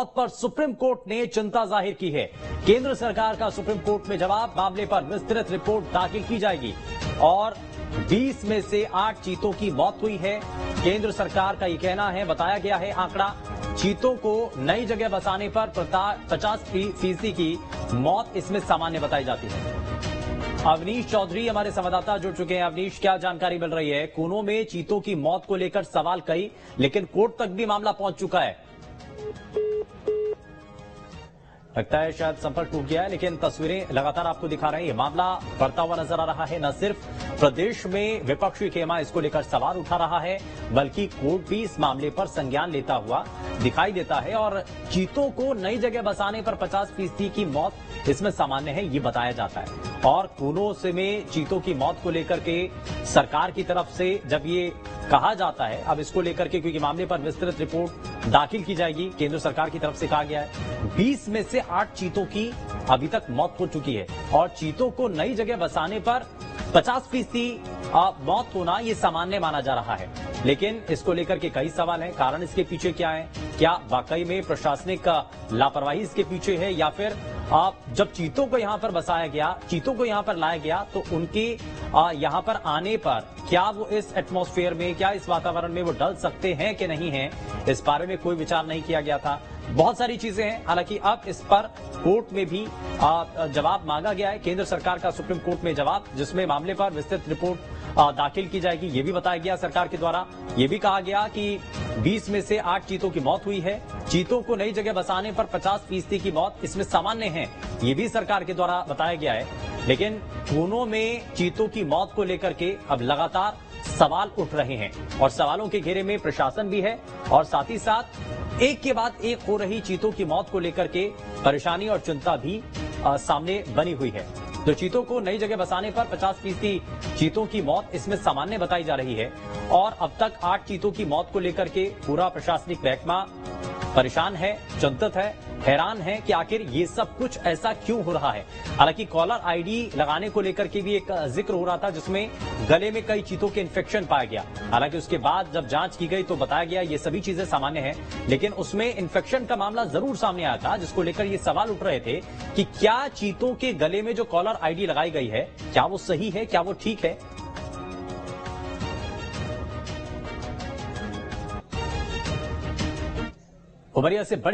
मौत पर supreme court ने चिंता जाहिर की है। केंद्र सरकार का सुप्रीम कोर्ट में जवाब, मामले पर विस्तृत रिपोर्ट दाखिल की जाएगी। और 20 में से 8 चीतों की मौत हुई है। केंद्र सरकार का यह कहना है, बताया गया है आंकड़ा, चीतों को नई जगह बसाने पर 50% की मौत इसमें सामान्य बताई जाती है। अवनीश चौधरी हमारे संवाददाता जुड़ चुके हैं। अवनीश, क्या जानकारी मिल रही है? कूनो में चीतों की मौत को लेकर सवाल कई, लेकिन कोर्ट तक भी मामला पहुंच चुका है। लगता है शायद संपर्क टूट गया है, लेकिन तस्वीरें लगातार आपको दिखा रहे हैं। ये मामला बढ़ता हुआ नजर आ रहा है। न सिर्फ प्रदेश में विपक्षी खेमा इसको लेकर सवाल उठा रहा है, बल्कि कोर्ट भी इस मामले पर संज्ञान लेता हुआ दिखाई देता है। और चीतों को नई जगह बसाने पर 50% की मौत इसमें सामान्य है, ये बताया जाता है। और कूनो से में चीतों की मौत को लेकर के सरकार की तरफ से जब ये कहा जाता है, अब इसको लेकर के क्योंकि मामले पर विस्तृत रिपोर्ट दाखिल की जाएगी, केंद्र सरकार की तरफ से कहा गया है। 20 में से 8 चीतों की अभी तक मौत हो चुकी है और चीतों को नई जगह बसाने पर 50% मौत होना ये सामान्य माना जा रहा है। लेकिन इसको लेकर के कई सवाल हैं। कारण इसके पीछे क्या है? क्या वाकई में प्रशासनिक लापरवाही इसके पीछे है, या फिर जब चीतों को यहां पर बसाया गया, चीतों को यहां पर लाया गया, तो उनके यहां पर आने पर क्या वो इस एटमॉस्फेयर में, क्या इस वातावरण में वो ढल सकते हैं कि नहीं है, इस बारे में कोई विचार नहीं किया गया था। बहुत सारी चीजें हैं। हालांकि अब इस पर कोर्ट में भी जवाब मांगा गया है, केंद्र सरकार का सुप्रीम कोर्ट में जवाब, जिसमें मामले पर विस्तृत रिपोर्ट दाखिल की जाएगी। ये भी बताया गया सरकार के द्वारा। ये भी कहा गया कि 20 में से 8 चीतों की मौत हुई है। चीतों को नई जगह बसाने पर 50% की मौत इसमें सामान्य है, ये भी सरकार के द्वारा बताया गया है। लेकिन कूनो में चीतों की मौत को लेकर के अब लगातार सवाल उठ रहे हैं और सवालों के घेरे में प्रशासन भी है और साथ ही साथ एक के बाद एक हो रही चीतों की मौत को लेकर के परेशानी और चिंता भी सामने बनी हुई है। तो चीतों को नई जगह बसाने पर 50% चीतों की मौत इसमें सामान्य बताई जा रही है और अब तक 8 चीतों की मौत को लेकर के पूरा प्रशासनिक महकमा परेशान है, चिंतित है, हैरान है कि आखिर ये सब कुछ ऐसा क्यों हो रहा है। हालांकि कॉलर आईडी लगाने को लेकर के भी एक जिक्र हो रहा था, जिसमें गले में कई चीतों के इन्फेक्शन पाया गया। हालांकि उसके बाद जब जांच की गई तो बताया गया ये सभी चीजें सामान्य हैं, लेकिन उसमें इन्फेक्शन का मामला जरूर सामने आया था, जिसको लेकर ये सवाल उठ रहे थे कि क्या चीतों के गले में जो कॉलर आईडी लगाई गई है, क्या वो सही है, क्या वो ठीक है। उमरिया से बड़ी